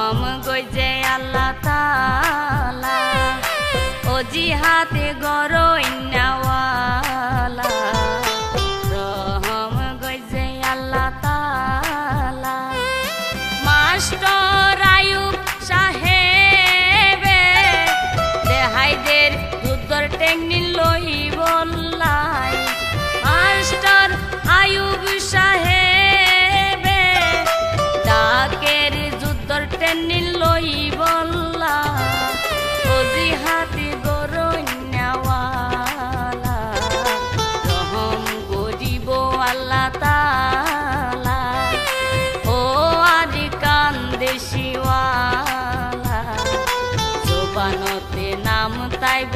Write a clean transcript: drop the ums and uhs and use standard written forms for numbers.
রহম গইজে আল্লাহ তাআলা ও জিহাতে গরো ইন্নাওয়ালা রহম গইজে আল্লাহ তাআলা মাস্টার আয়ুব সাহেবে দেহাইদের যুদ্ধর টেকনি লই বললাই মাস্টার আয়ুব সাহেবে ডাকের যুদ্ধর টেকনি লই বললা ও জিহাতে গরো ইন্নাওয়ালা রহম করিব আল্লাহ তাআলা ও আদি কান্দেশিওয়ালা জবানতে নাম তাইব